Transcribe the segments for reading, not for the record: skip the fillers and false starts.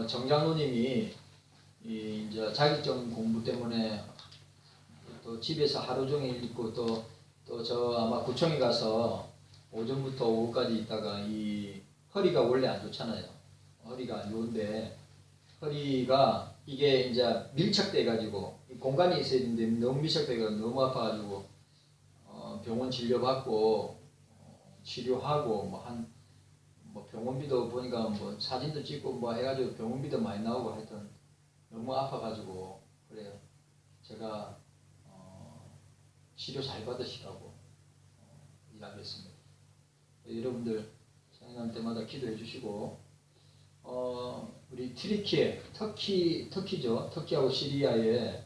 정장로님이 이제 자격증 공부 때문에 또 집에서 하루 종일 있고 또 저 아마 구청에 가서 오전부터 오후까지 있다가 이 허리가 원래 안 좋잖아요. 허리가 안 좋은데 허리가 이게 이제 밀착돼 가지고 공간이 있어야 되는데 너무 밀착돼 가지고 너무 아파가지고 병원 진료받고 치료하고 뭐 병원비도 보니까 뭐 사진도 찍고 뭐 해가지고 병원비도 많이 나오고 하여튼 너무 아파가지고 그래요. 제가 치료 잘 받으시라고 이야기했습니다. 여러분들 생각날 때마다 기도해 주시고 우리 트리키에 터키죠. 터키하고 시리아에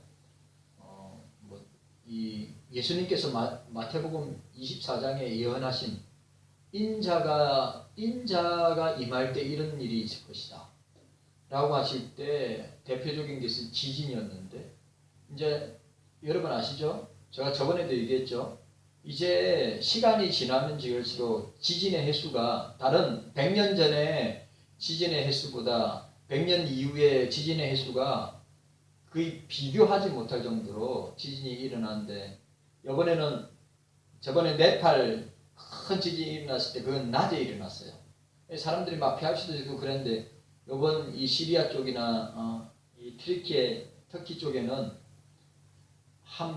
이 예수님께서 마태복음 24장에 예언하신 인자가 임할 때 이런 일이 있을 것이다 라고 하실 때 대표적인 것은 지진이었는데 이제 여러분 아시죠? 제가 저번에도 얘기했죠. 이제 시간이 지나면 지날수록 지진의 횟수가 다른 100년 전에 지진의 횟수보다 100년 이후의 지진의 횟수가 거의 비교하지 못할 정도로 지진이 일어나는데 저번에 네팔 큰 지진이 일어났을 때 그건 낮에 일어났어요. 사람들이 막 피할 수도 있고 그랬는데 이번 이 시리아 쪽이나 이 터키 쪽에는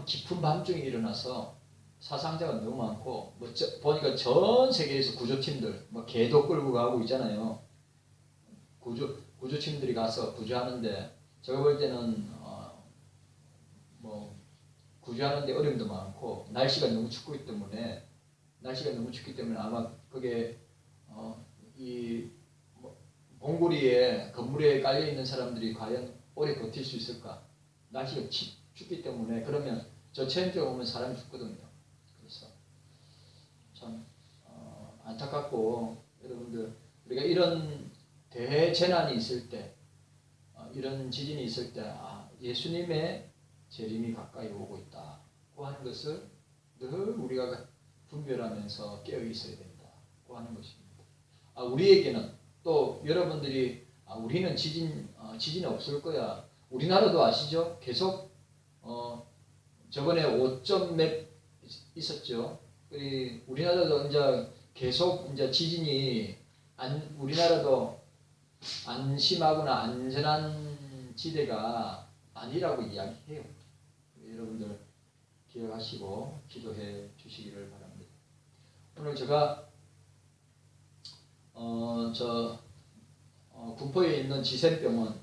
깊은 밤중에 일어나서 사상자가 너무 많고 보니까 전 세계에서 구조팀들 개도 끌고 가고 있잖아요. 구조팀들이 가서 구조하는데 제가 볼 때는 구조하는데 어려움도 많고 날씨가 너무 춥기 때문에 아마 그게 봉고리에 건물에 깔려 있는 사람들이 과연 오래 버틸 수 있을까? 날씨가 춥기 때문에 그러면 저 체험장 오면 사람이 죽거든요. 그래서 참 안타깝고 여러분들 우리가 이런 대재난이 있을 때 이런 지진이 있을 때 예수님의 재림이 가까이 오고 있다고 하는 것을 늘 우리가 분별하면서 깨어 있어야 된다고 하는 것입니다. 우리에게는 또 여러분들이 우리는 지진이 없을 거야. 우리나라도 아시죠? 계속 저번에 5점 몇 있었죠. 우리나라도 이제 계속 이제 지진이 우리나라도 안심하거나 안전한 지대가 아니라고 이야기해요. 여러분들 기억하시고 기도해 주시기를 바랍니다. 오늘 제가 군포에 있는 지센병원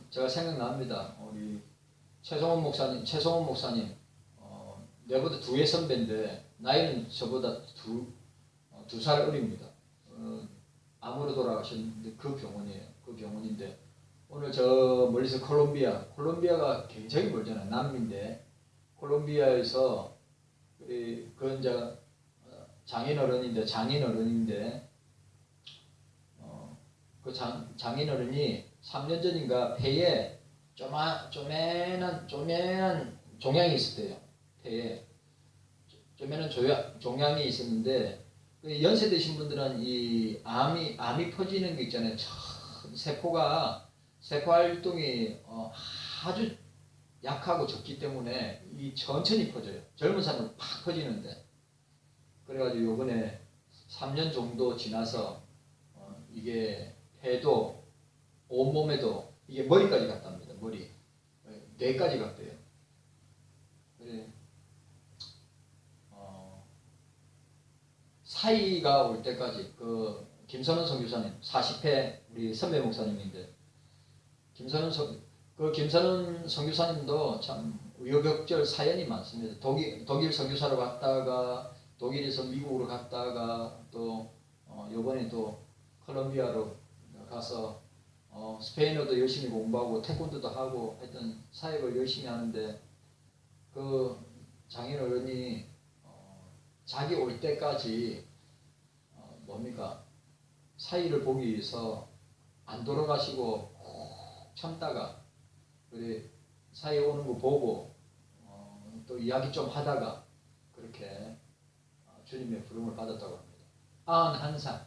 제가 생각납니다. 우리 최성원 목사님 내보다 2회 선배인데 나이는 저보다 2살 어립니다. 암으로 돌아가셨는데 그 병원인데 오늘 저 멀리서 콜롬비아가 굉장히 멀잖아요. 남미인데 콜롬비아에서 그 이제 장인어른인데 그 장인어른이 3년 전인가 폐에 쪼매난 종양이 있었대요. 폐에 쪼매난 종양이 있었는데 연세 드신 분들은 이 암이 퍼지는 게 있잖아요. 세포 활동이 아주 약하고 적기 때문에 이 천천히 퍼져요. 젊은 사람은 팍 퍼지는데 그래가지고 요번에 3년 정도 지나서 이게 폐도 온몸에도 이게 머리까지 갔답니다. 뇌까지 갔대요. 그래 사이가 올 때까지 김선원 선교사님 40회 우리 선배 목사님인데 김선원 선교사님도 참 우여곡절 사연이 많습니다. 독일 선교사로 갔다가 독일에서 미국으로 갔다가 또 이번에 또 콜롬비아로 가서 스페인어도 열심히 공부하고 태권도도 하고 하여튼 사역을 열심히 하는데 그 장인어른이 자기 올 때까지 사이를 보기 위해서 안 돌아가시고 참다가 그래 사이 오는 거 보고 또 이야기 좀 하다가 그렇게 주님의 부름을 받았다고 합니다. 91살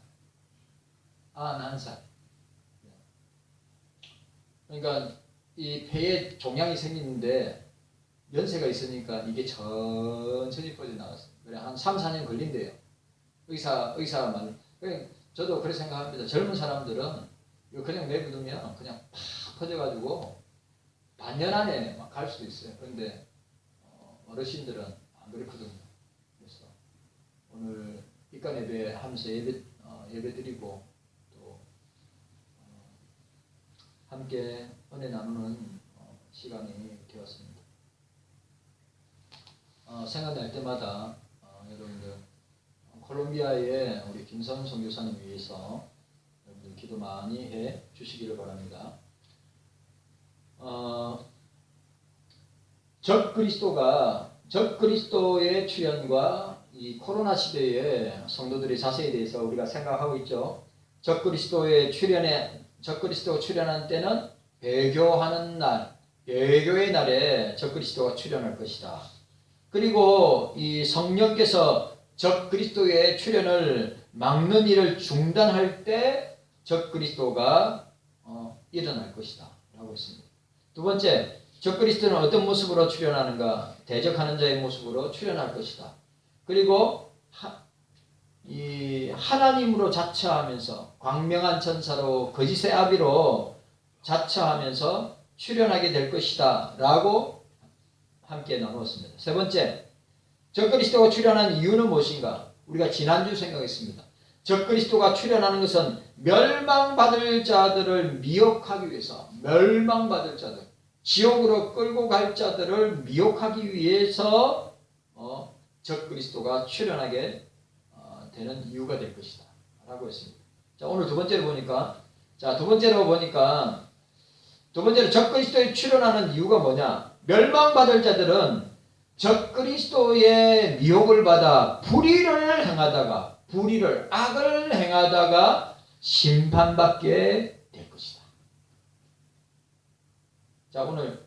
그러니까 이 폐에 종양이 생기는데 연세가 있으니까 이게 천천히 퍼져나갔어요. 그래 한 3, 4년 걸린대요. 의사가 말. 저도 그렇게 생각합니다. 젊은 사람들은 이거 그냥 내버두면 그냥 팍 퍼져가지고 반년 안에 막 갈 수도 있어요. 그런데 어르신들은 안 그렇거든요. 그래서 오늘 입간 예배 하면서 예배 드리고 또 함께 은혜 나누는 시간이 되었습니다. 생각날 때마다 여러분들 콜롬비아의 우리 김선 선교사님 위해서 여러분들 기도 많이 해 주시기를 바랍니다. 적그리스도의 출현과 이 코로나 시대에 성도들의 자세에 대해서 우리가 생각하고 있죠. 적그리스도 출현한 때는 배교하는 날, 배교의 날에 적그리스도가 출현할 것이다. 그리고 이 성령께서 적그리스도의 출현을 막는 일을 중단할 때 적그리스도가 일어날 것이다 라고 했습니다. 두 번째, 적그리스도는 어떤 모습으로 출현하는가? 대적하는 자의 모습으로 출현할 것이다. 그리고 하나님으로 자처하면서 광명한 천사로 거짓의 아비로 자처하면서 출현하게 될 것이다 라고 함께 나누었습니다. 세 번째, 적그리스도가 출현한 이유는 무엇인가? 우리가 지난주 생각했습니다. 적그리스도가 출현하는 것은 멸망받을 자들을 미혹하기 위해서, 멸망받을 자들, 지옥으로 끌고 갈 자들을 미혹하기 위해서 적그리스도가 출현하게 되는 이유가 될 것이다 라고 했습니다. 자, 오늘 두 번째로 보니까 적그리스도에 출현하는 이유가 뭐냐? 멸망받을 자들은 적그리스도의 미혹을 받아 악을 행하다가 심판받게 될 것이다. 자, 오늘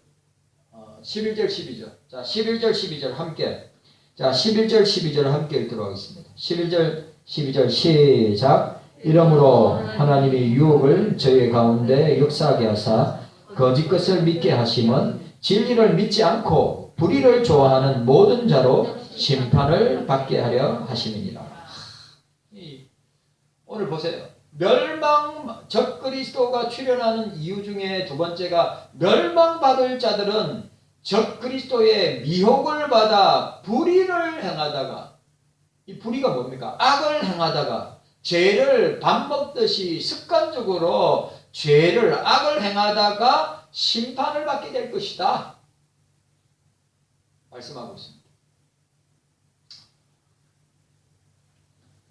11절 12절. 자, 11절 12절 함께. 자, 11절 12절 함께 읽도록 하겠습니다. 11절 12절 시작. 이러므로 하나님이 유혹을 저희 가운데 역사하게 하사 거짓 것을 믿게 하심은 진리를 믿지 않고 불의를 좋아하는 모든 자로 심판을 받게 하려 하심이니라. 오늘 보세요. 적그리스도가 출현하는 이유 중에 두 번째가 멸망받을 자들은 적그리스도의 미혹을 받아 불의를 행하다가, 이 불의가 뭡니까? 악을 행하다가 죄를 밥 먹듯이 습관적으로 악을 행하다가 심판을 받게 될 것이다 말씀하고 있습니다.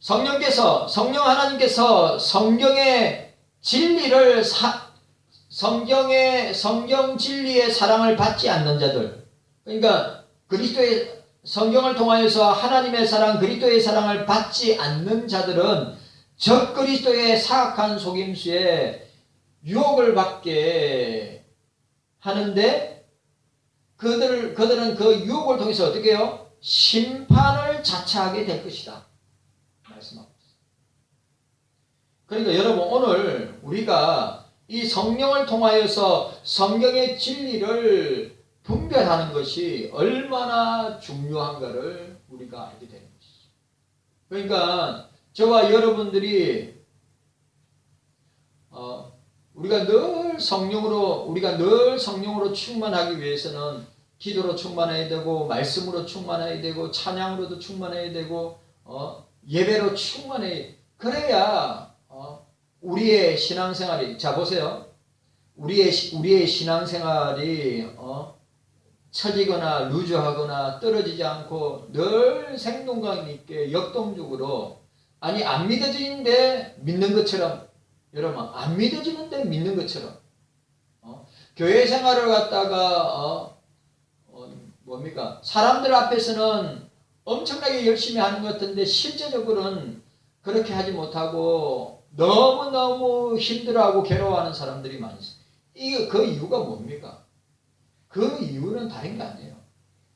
성령 하나님께서 성경의 진리를 성경 진리의 사랑을 받지 않는 자들, 그러니까 그리스도의 성경을 통하여서 하나님의 사랑, 그리스도의 사랑을 받지 않는 자들은 적그리스도의 사악한 속임수에 유혹을 받게 하는데 그들은 그 유혹을 통해서 어떻게 해요? 심판을 자처하게 될 것이다 말씀하고 있습니다. 그러니까 여러분, 오늘 우리가 이 성령을 통하여서 성경의 진리를 분별하는 것이 얼마나 중요한가를 우리가 알게 되는 것이죠. 그러니까 저와 여러분들이 우리가 늘 성령으로 충만하기 위해서는 기도로 충만해야 되고, 말씀으로 충만해야 되고, 찬양으로도 충만해야 되고, 예배로 충만해야, 그래야 우리의 신앙생활이, 자 보세요. 우리의 신앙생활이 처지거나 루즈하거나 떨어지지 않고 늘 생동감 있게 역동적으로, 아니 안 믿어지는데 믿는 것처럼, 여러분 안 믿어지는데 믿는 것처럼 교회 생활을 갖다가 뭡니까? 사람들 앞에서는 엄청나게 열심히 하는 것 같은데 실제적으로는 그렇게 하지 못하고 너무너무 힘들어하고 괴로워하는 사람들이 많이 있어요. 그 이유가 뭡니까? 그 이유는 다른 게 아니에요.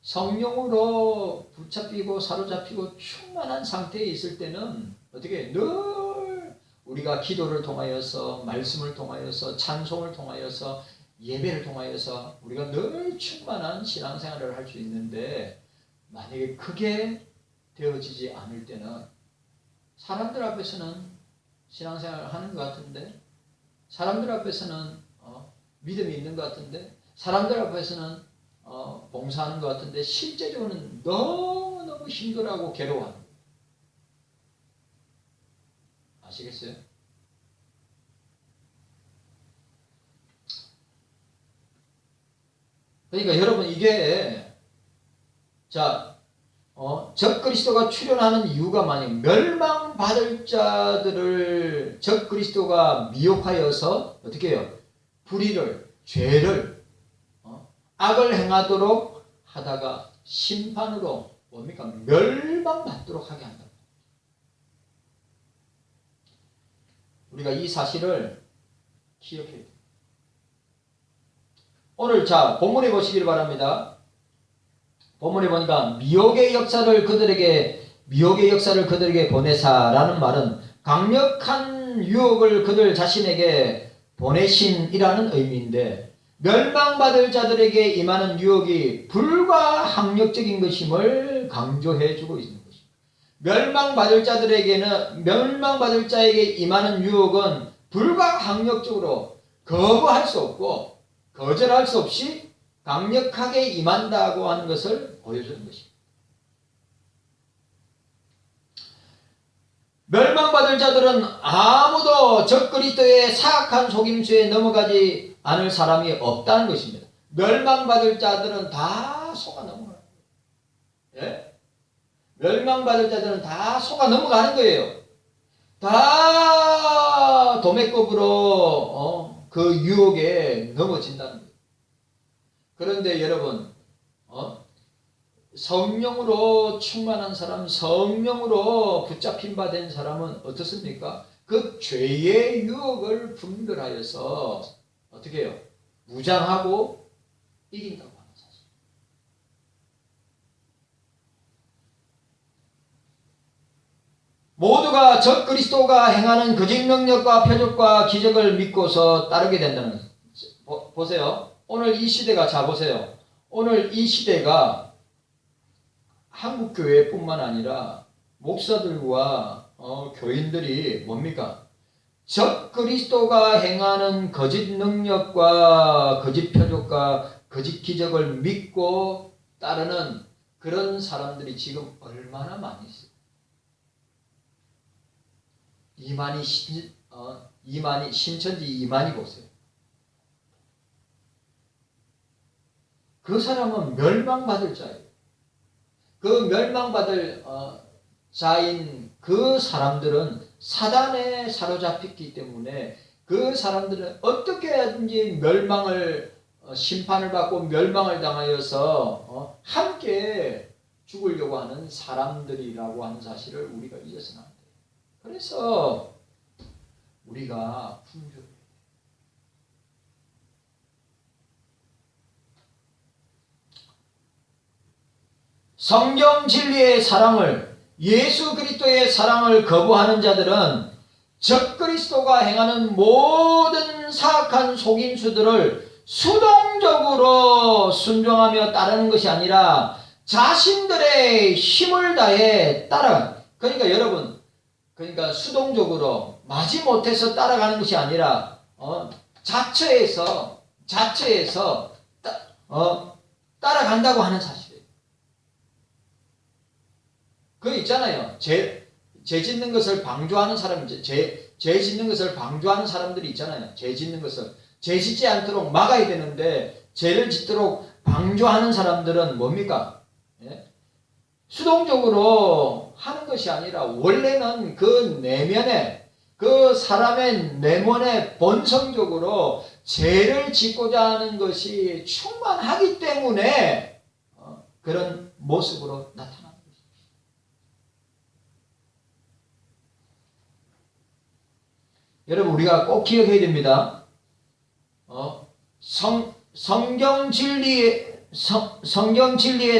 성령으로 붙잡히고 사로잡히고 충만한 상태에 있을 때는 어떻게 늘 우리가 기도를 통하여서, 말씀을 통하여서, 찬송을 통하여서, 예배를 통하여서 우리가 늘 충만한 신앙생활을 할 수 있는데, 만약에 그게 되어지지 않을 때는 사람들 앞에서는 신앙생활을 하는 것 같은데, 사람들 앞에서는 믿음이 있는 것 같은데, 사람들 앞에서는 봉사하는 것 같은데, 실제적으로는 너무너무 힘들어하고 괴로워하는 거예요. 아시겠어요? 그러니까 여러분, 이게 적그리스도가 출현하는 이유가 만약 멸망받을 자들을 적그리스도가 미혹하여서 어떻게 해요? 불의를, 죄를, 악을 행하도록 하다가 심판으로 뭡니까? 멸망받도록 하게 한다. 우리가 이 사실을 기억해야 돼요. 오늘 본문에 보시길 바랍니다. 본문에 보니까 미혹의 역사를 그들에게 보내사라는 말은 강력한 유혹을 그들 자신에게 보내신이라는 의미인데, 멸망받을 자들에게 임하는 유혹이 불가항력적인 것임을 강조해주고 있는 것입니다. 멸망받을 자에게 임하는 유혹은 불가항력적으로 거부할 수 없고 거절할 수 없이 강력하게 임한다고 하는 것을 보여주는 것입니다. 멸망받을 자들은 아무도 적그리스도의 사악한 속임수에 넘어가지 않을 사람이 없다는 것입니다. 멸망받을 자들은 다 속아 넘어가는 거예요. 예? 멸망받을 자들은 다 속아 넘어가는 거예요. 다 도매급으로 그 유혹에 넘어진다는 거예요. 그런데 여러분, 성령으로 충만한 사람, 성령으로 붙잡힌 바 된 사람은 어떻습니까? 그 죄의 유혹을 분별하여서 어떻게 해요? 무장하고 이긴다고 하는 사실. 모두가 적그리스도가 행하는 거짓 능력과 표적과 기적을 믿고서 따르게 된다는 거예요. 보세요. 오늘 이 시대가, 보세요. 오늘 이 시대가 한국 교회뿐만 아니라 목사들과 교인들이 뭡니까? 적그리스도가 행하는 거짓 능력과 거짓 표적과 거짓 기적을 믿고 따르는 그런 사람들이 지금 얼마나 많이 있어요. 신천지 이만희 보세요. 그 사람은 멸망받을 자예요. 그 멸망받을 자인 그 사람들은 사단에 사로잡혔기 때문에 그 사람들은 어떻게 하든지 심판을 받고 멸망을 당하여서 함께 죽으려고 하는 사람들이라고 하는 사실을 우리가 잊어서는 안 돼요. 그래서 우리가 분별해야 돼요. 성경 진리의 사랑을, 예수 그리스도의 사랑을 거부하는 자들은 적그리스도가 행하는 모든 사악한 속임수들을 수동적으로 순종하며 따르는 것이 아니라 자신들의 힘을 다해 따라가는. 그러니까 여러분, 수동적으로 마지못해서 따라가는 것이 아니라 자처해서 따라간다고 하는 사실이에요. 그 있잖아요. 죄 짓는 것을 방조하는 사람, 죄 짓는 것을 방조하는 사람들이 있잖아요. 죄 짓지 않도록 막아야 되는데 죄를 짓도록 방조하는 사람들은 뭡니까? 예? 수동적으로 하는 것이 아니라 원래는 그 내면에, 그 사람의 내면에 본성적으로 죄를 짓고자 하는 것이 충만하기 때문에 그런 모습으로 나타납니다. 여러분, 우리가 꼭 기억해야 됩니다. 성경 진리의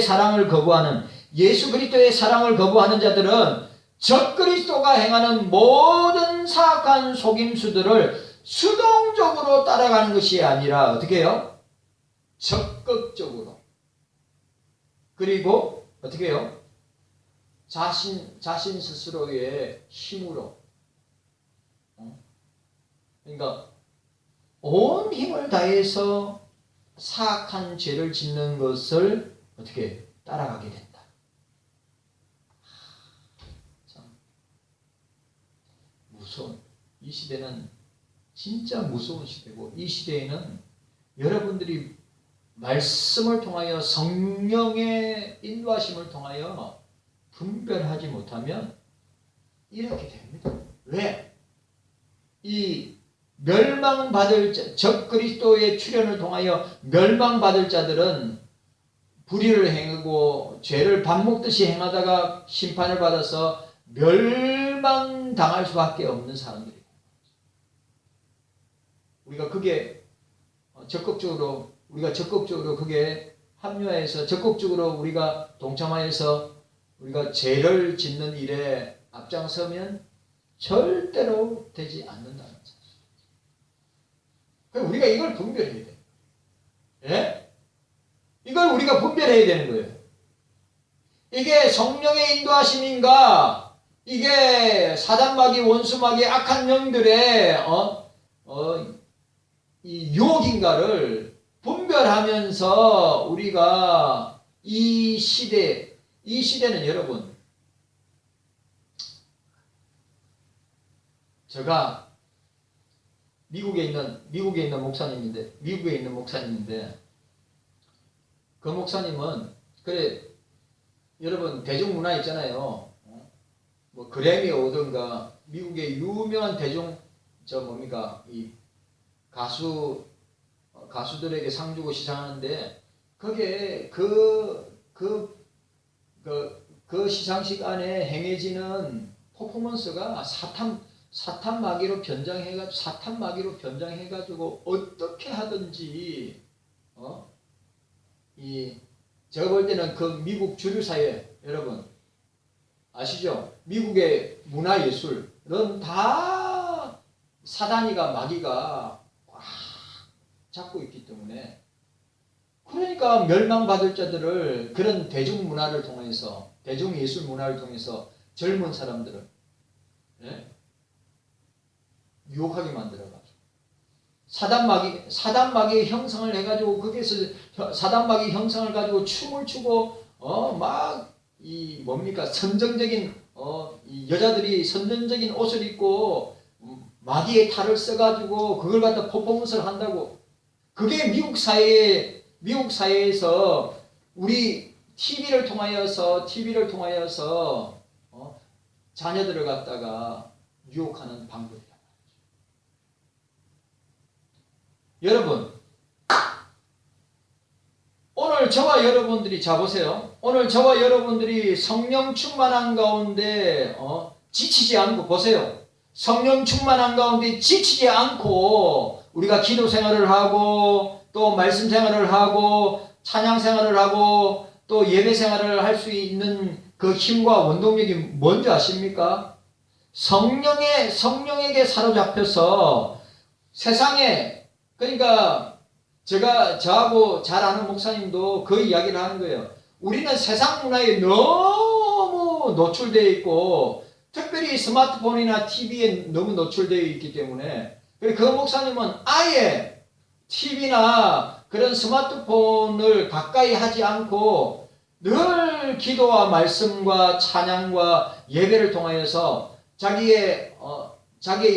사랑을 거부하는, 예수 그리스도의 사랑을 거부하는 자들은 적그리스도가 행하는 모든 사악한 속임수들을 수동적으로 따라가는 것이 아니라 어떻게 해요? 적극적으로. 그리고 어떻게 해요? 자신 스스로의 힘으로. 그러니까 온 힘을 다해서 사악한 죄를 짓는 것을 어떻게 따라가게 된다. 참 무서운, 이 시대는 진짜 무서운 시대고, 이 시대에는 여러분들이 말씀을 통하여 성령의 인도하심을 통하여 분별하지 못하면 이렇게 됩니다. 왜? 이 멸망받을 자, 적 그리스도의 출현을 통하여 멸망받을 자들은 불의를 행하고 죄를 밥 먹듯이 행하다가 심판을 받아서 멸망당할 수밖에 없는 사람들이에요. 우리가 그게 적극적으로 그게 합류해서 적극적으로 우리가 동참하여서 우리가 죄를 짓는 일에 앞장서면 절대로 되지 않는다는 사실. 우리가 이걸 분별해야 돼. 예? 이걸 우리가 분별해야 되는 거예요. 이게 성령의 인도하심인가? 이게 사단마귀, 원수마귀, 악한 영들의 이 유혹인가를 분별하면서 우리가 이 시대는 여러분, 제가 미국에 있는 목사님인데 그 목사님은 그래, 여러분 대중문화 있잖아요. 뭐 그래미 오든가 미국의 유명한 이 가수들에게 상 주고 시상하는데 그게 그 시상식 안에 행해지는 퍼포먼스가 사탄 마귀로 변장해가지고 어떻게 하든지 제가 볼 때는 그 미국 주류 사회, 여러분 아시죠? 미국의 문화 예술은 다 사단이가 마귀가 꽉 잡고 있기 때문에, 그러니까 멸망받을 자들을 그런 대중문화를 통해서, 대중예술 문화를 통해서 젊은 사람들을 유혹하게 만들어가지고 사단마귀의 형상을 해가지고 거기에서 사단마귀 형상을 가지고 춤을 추고 선정적인 이 여자들이 선정적인 옷을 입고 마귀의 탈을 써가지고 그걸 갖다 퍼포먼스를 한다고. 그게 미국 사회에서 우리 TV를 통하여서 자녀들을 갖다가 유혹하는 방법이다. 여러분, 오늘 저와 여러분들이 자보세요. 오늘 저와 여러분들이 성령 충만한 가운데 지치지 않고, 보세요. 성령 충만한 가운데 지치지 않고 우리가 기도 생활을 하고 또 말씀 생활을 하고 찬양 생활을 하고 또 예배 생활을 할 수 있는 그 힘과 원동력이 뭔지 아십니까? 성령에게 사로잡혀서 세상에, 그러니까 저하고 잘 아는 목사님도 그 이야기를 하는 거예요. 우리는 세상 문화에 너무 노출되어 있고 특별히 스마트폰이나 TV에 너무 노출되어 있기 때문에, 그 목사님은 아예 TV나 그런 스마트폰을 가까이 하지 않고 늘 기도와 말씀과 찬양과 예배를 통하여서 자기의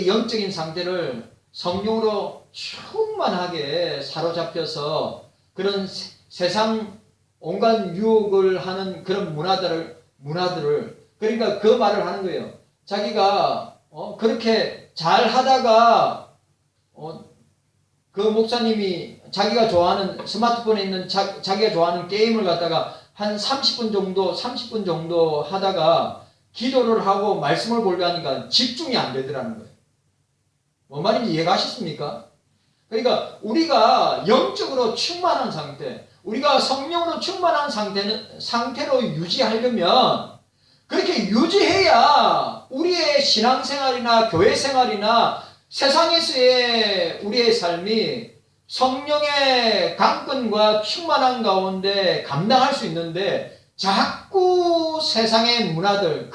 영적인 상태를 성령으로 충만하게 사로잡혀서 그런 세상 온갖 유혹을 하는 그런 문화들을 그러니까 그 말을 하는 거예요. 자기가 그렇게 잘 하다가 그 목사님이 자기가 좋아하는 스마트폰에 있는 자기가 좋아하는 게임을 갖다가 한 30분 정도 하다가 기도를 하고 말씀을 보려 하니까 집중이 안 되더라는 거예요. 뭔 말인지 이해가셨습니까? 그러니까 우리가 영적으로 충만한 상태, 우리가 성령으로 충만한 상태로 유지하려면, 그렇게 유지해야 우리의 신앙생활이나 교회생활이나 세상에서의 우리의 삶이 성령의 강권과 충만한 가운데 감당할 수 있는데 자꾸 세상의 문화들,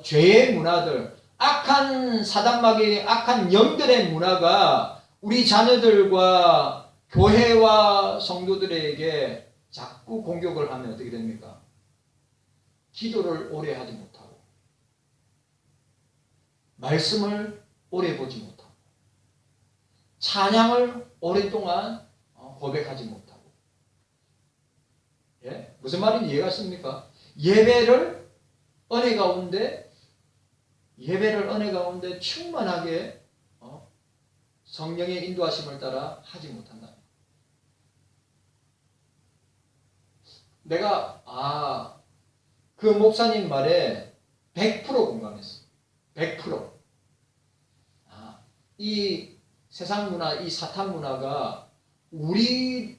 죄의 문화들, 악한 사단마귀, 악한 영들의 문화가 우리 자녀들과 교회와 성도들에게 자꾸 공격을 하면 어떻게 됩니까? 기도를 오래 하지 못하고 말씀을 오래 보지 못하고 찬양을 오랫동안 고백하지 못하고 예? 무슨 말인지 이해가 습니까? 예배를 은혜 가운데 충만하게 성령의 인도하심을 따라 하지 못한다. 내가 그 목사님 말에 100% 공감했어. 100%. 이 세상 문화, 이 사탄 문화가 우리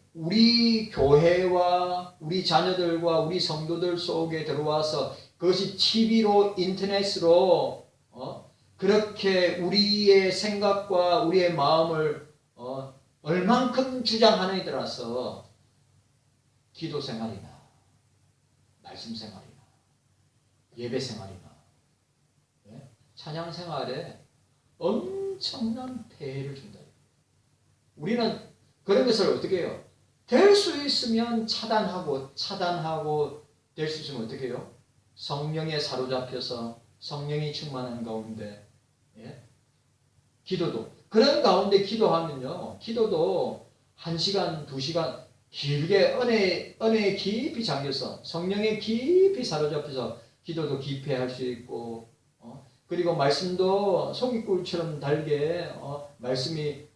교회와 우리 자녀들과 우리 성도들 속에 들어와서 그것이 TV로 인터넷으로 그렇게 우리의 생각과 우리의 마음을 얼만큼 주장하느냐에 따라서 기도 생활이나 말씀 생활이나 예배 생활이나 찬양 생활에 엄청난 폐해를 준다. 우리는 그런 것을 어떻게 해요? 될 수 있으면 차단하고 될 수 있으면 어떻게 해요? 성령에 사로잡혀서 성령이 충만한 가운데 기도도 그런 가운데 기도하면요. 기도도 1시간, 2시간 길게 은혜에 깊이 잠겨서 성령에 깊이 사로잡혀서 기도도 깊이 할 수 있고 그리고 말씀도 송이꿀처럼 달게 말씀이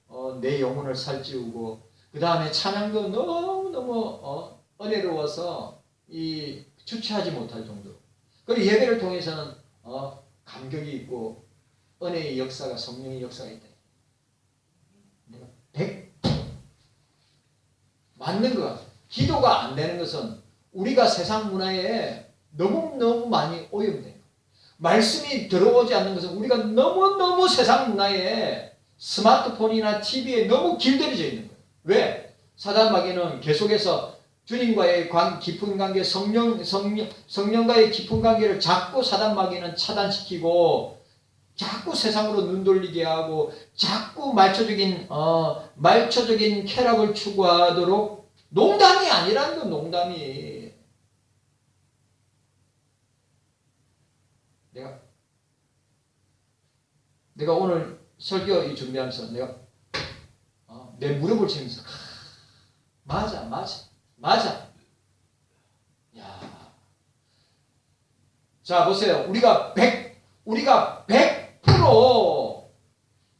내 영혼을 살찌우고 그 다음에 찬양도 너무너무 은혜로워서 주체하지 못할 정도. 그리고 예배를 통해서는 감격이 있고 은혜의 역사가 성령의 역사가 있다. 내가 100% 맞는 것 같아요. 기도가 안 되는 것은 우리가 세상 문화에 너무너무 많이 오염돼요. 말씀이 들어오지 않는 것은 우리가 너무너무 세상 문화에 스마트폰이나 TV에 너무 길들여져 있는 거예요. 왜? 사단마귀는 계속해서 주님과의 깊은 관계, 성령과의 깊은 관계를 자꾸 사단마귀는 차단시키고 자꾸 세상으로 눈 돌리게 하고 자꾸 말초적인 쾌락을 추구하도록 농담이 아니라는 건 농담이. 내가 오늘 설교 준비하면서 내가 내 무릎을 치면서 맞아. 야, 자 보세요. 우리가 100%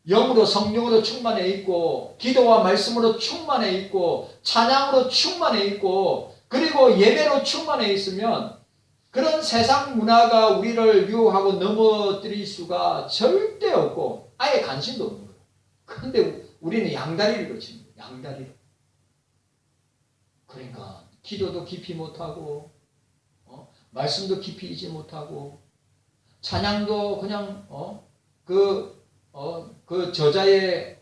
영으로 성령으로 충만해 있고 기도와 말씀으로 충만해 있고 찬양으로 충만해 있고 그리고 예배로 충만해 있으면 그런 세상 문화가 우리를 유혹하고 넘어뜨릴 수가 절대 없고 아예 관심도 없는 거예요. 그런데 우리는 양다리를 거칩니다. 양다리를. 그러니까 기도도 깊이 못하고 말씀도 깊이 잊지 못하고 찬양도 그냥 그 저자의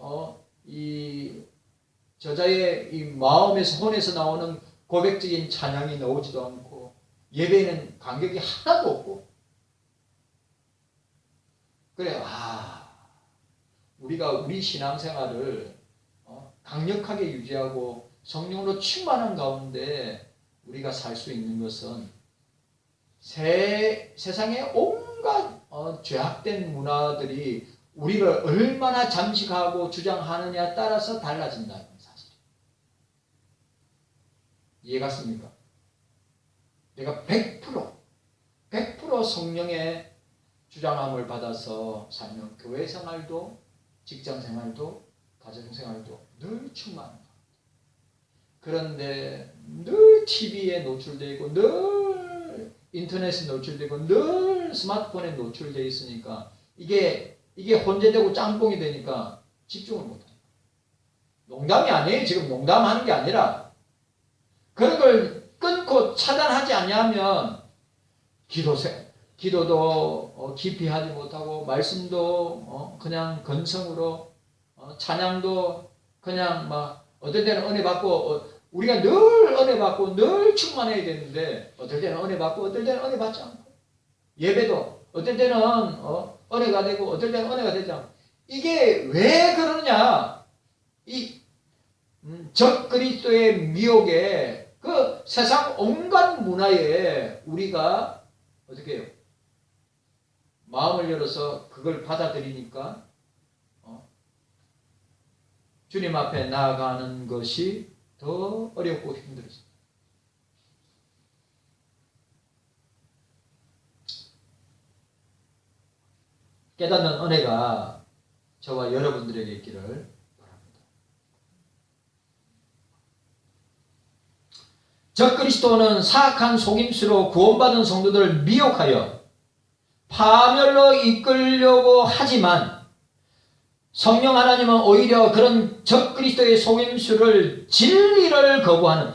이 마음에서 혼에서 나오는 고백적인 찬양이 나오지도 않고 예배에는 간격이 하나도 없고 그래 우리가 우리 신앙생활을 강력하게 유지하고 성령으로 충만한 가운데 우리가 살 수 있는 것은 세상의 온갖 죄악된 문화들이 우리를 얼마나 잠식하고 주장하느냐에 따라서 달라진다는 사실이에요. 이해갔습니까? 내가 100% 성령의 주장함을 받아서 살면 교회 생활도 직장 생활도 가정 생활도 늘 충만한 것. 그런데 늘 TV에 노출되고 늘 인터넷에 노출되고 늘 스마트폰에 노출되어 있으니까 이게 혼재되고 짬뽕이 되니까 집중을 못합니다. 농담이 아니에요. 지금 농담하는 게 아니라 그런 걸 끊고 차단하지 않냐면 기도생 기도도 깊이 하지 못하고 말씀도 그냥 건성으로 찬양도 그냥 막 어떨 때는 은혜 받고 우리가 늘 은혜 받고 늘 충만해야 되는데 어떨 때는 은혜 받고 어떨 때는 은혜 받지 않고 예배도 어떨 때는 은혜가 되고 어떨 때는 은혜가 되지 않고 이게 왜 그러느냐 이 적그리스도의 미혹에 그 세상 온갖 문화에 우리가 어떻게 해요? 마음을 열어서 그걸 받아들이니까 주님 앞에 나아가는 것이 더 어렵고 힘들었어요. 깨닫는 은혜가 저와 여러분들에게 있기를 바랍니다. 적그리스도는 사악한 속임수로 구원받은 성도들을 미혹하여 파멸로 이끌려고 하지만 성령 하나님은 오히려 그런 적그리스도의 속임수를 진리를 거부하는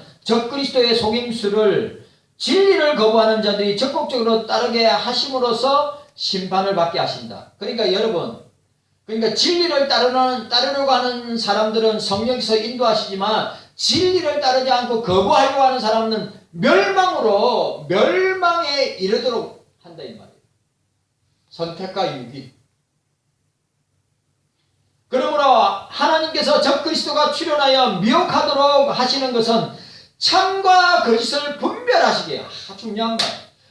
자들이 적극적으로 따르게 하심으로써 심판을 받게 하신다. 그러니까 여러분, 진리를 따르려고 하는 사람들은 성령께서 인도하시지만 진리를 따르지 않고 거부하려고 하는 사람은 멸망에 이르도록 한다 이 말이에요. 선택과 유기. 그러므로 하나님께서 적그리스도가 출현하여 미혹하도록 하시는 것은 참과 거짓을 분별하시게. 중요한 말.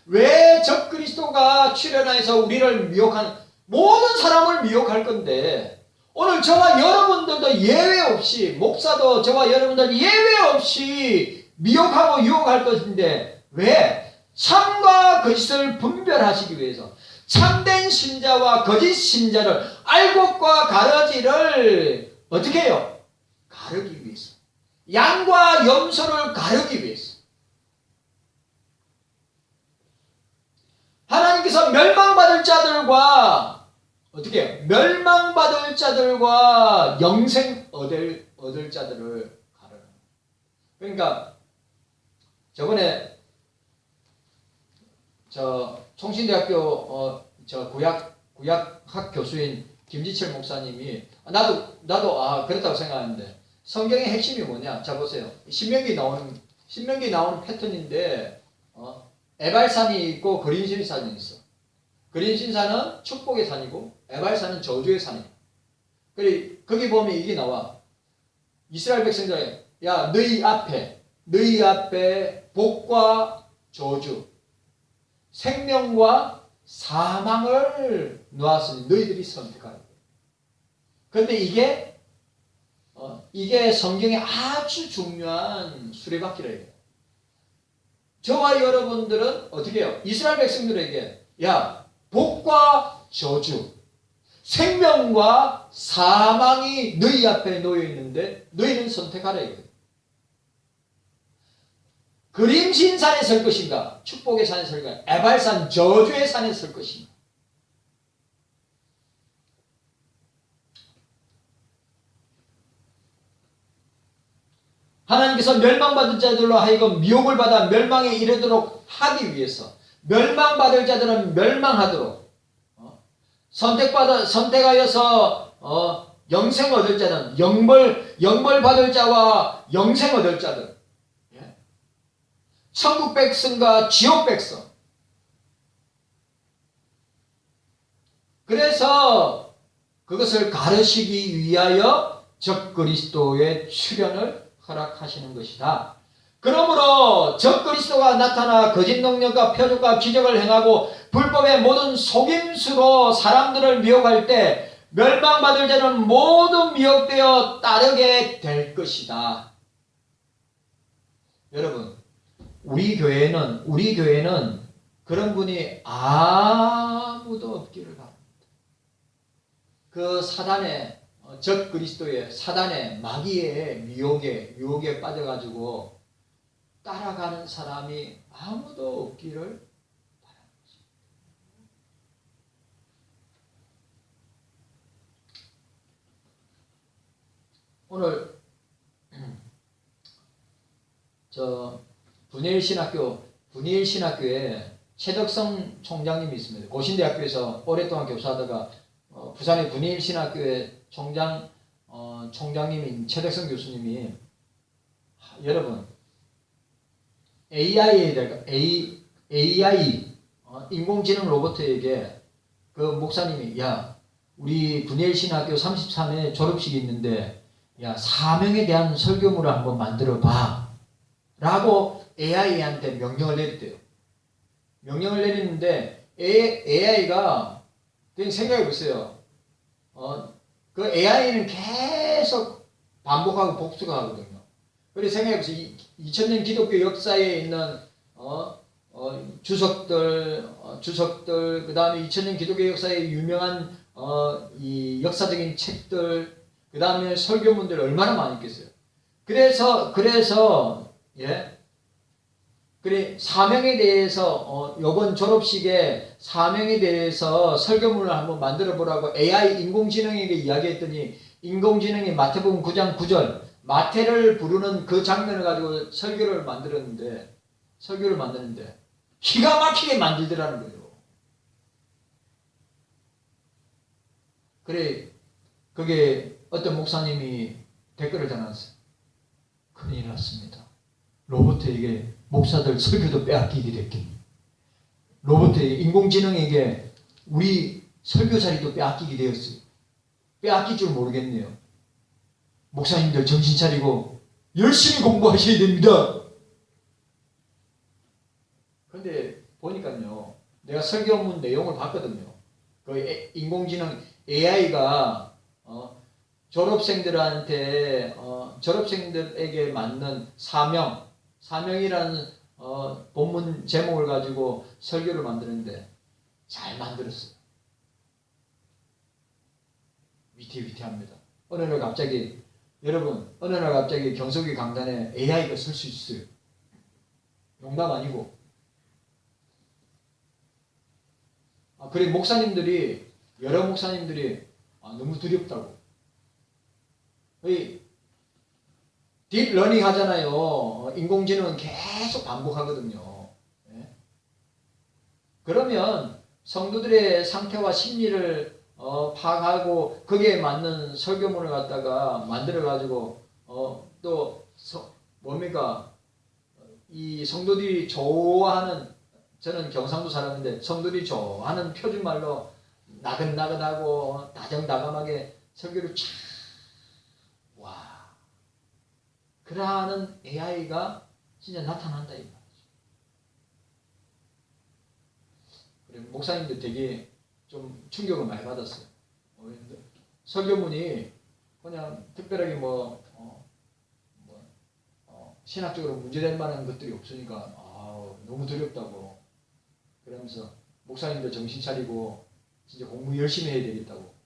왜 적그리스도가 출현하여서 우리를 미혹하는, 모든 사람을 미혹할 건데 오늘 저와 여러분들도 예외 없이, 목사도 저와 여러분들 예외 없이 미혹하고 유혹할 것인데 왜? 참과 거짓을 분별하시기 위해서, 참된 신자와 거짓 신자를, 알곡과 가라지를 어떻게 해요? 가르기 위해서. 양과 염소를 가르기 위해서. 하나님께서 멸망받을 자들과 어떻게 해요? 멸망받을 자들과 영생 얻을 자들을 가르는. 그러니까 저번에 총신대학교 구약학 교수인 김지철 목사님이 나도 그렇다고 생각하는데 성경의 핵심이 뭐냐? 자 보세요. 신명기 나오는 패턴인데 에발산이 있고 그린신산이 있어. 그린신산은 축복의 산이고 에발산은 저주의 산이야. 거기 보면 이게 나와. 이스라엘 백성들에게 야 너희 앞에 복과 저주, 생명과 사망을 놓았으니 너희들이 선택하라. 그런데 이게 성경의 아주 중요한 수레바퀴라 해요. 저와 여러분들은 어떻게 해요? 이스라엘 백성들에게 야 복과 저주, 생명과 사망이 너희 앞에 놓여 있는데 너희는 선택하라 이거예요. 그림신산에 설 것인가? 축복의 산에 설 것인가? 에발산 저주의 산에 설 것인가? 하나님께서 멸망받을 자들로 하여금 미혹을 받아 멸망에 이르도록 하기 위해서, 멸망받을 자들은 멸망하도록, 선택하여서 영생 얻을 자는 영벌 받을 자와 영생 얻을 자들, 천국 백성과 지옥 백성. 그래서 그것을 가르치기 위하여 적그리스도의 출현을 허락하시는 것이다. 그러므로 적그리스도가 나타나 거짓 능력과 표적과 기적을 행하고 불법의 모든 속임수로 사람들을 미혹할 때 멸망받을 자는 모두 미혹되어 따르게 될 것이다. 여러분, 우리 교회는 그런 분이 아무도 없기를 바랍니다. 그 사단의 적그리스도의 사단의 마귀의 유혹에 빠져가지고 따라가는 사람이 아무도 없기를 바랍니다. 오늘 분이엘 신학교에 최덕성 총장님이 있습니다. 고신대학교에서 오랫동안 교수하다가 부산의 분일신학교의 총장님인 최덕성 교수님이 여러분 AI 인공지능 로봇에게 그 목사님이 야 우리 분일신학교 33회 졸업식이 있는데 야 사명에 대한 설교물을 한번 만들어 봐 라고 AI한테 명령을 내렸대요. 명령을 내리는데 AI가 그냥 생각해 보세요. 그 AI는 계속 반복하고 복수가 하거든요. 그래서 생각해 보세요. 2000년 기독교 역사에 있는 주석들 그 다음에 2000년 기독교 역사에 유명한 이 역사적인 책들 그 다음에 설교문들 얼마나 많이 있겠어요. 그래서 그래 사명에 대해서 요번 졸업식에 사명에 대해서 설교문을 한번 만들어 보라고 AI 인공지능에게 이야기했더니 인공지능이 마태복음 9장 9절 마태를 부르는 그 장면을 가지고 설교를 만드는데 기가 막히게 만들더라는 거예요. 그래 그게 어떤 목사님이 댓글을 달았어요. 큰일 났습니다. 로봇에게 목사들 설교도 빼앗기게 됐겠니. 로봇에게 인공지능에게 우리 설교 자리도 빼앗기게 되었어요. 빼앗길 줄 모르겠네요. 목사님들 정신 차리고 열심히 공부하셔야 됩니다. 근데 보니까요. 내가 설교문 내용을 봤거든요. 그 인공지능 AI가 졸업생들에게 맞는 사명이라는 본문 제목을 가지고 설교를 만드는데 잘 만들었어요. 위태위태합니다. 어느 날 갑자기 경석이 강단에 AI가 설 수 있어요. 농담 아니고. 그래 여러 목사님들이 너무 두렵다고. 딥러닝 하잖아요. 인공지능은 계속 반복하거든요. 네? 그러면 성도들의 상태와 심리를 파악하고 거기에 맞는 설교문을 갖다가 만들어 가지고 이 성도들이 좋아하는 저는 경상도 사람인데 성도들이 좋아하는 표준말로 나긋나긋하고 다정다감하게 설교를 그러한 AI가 진짜 나타난다 이 말이죠. 그래 목사님들 되게 좀 충격을 많이 받았어요. 설교문이 그냥 특별하게 신학적으로 문제될 만한 것들이 없으니까 너무 두렵다고 그러면서 목사님들 정신 차리고 진짜 공부 열심히 해야 되겠다고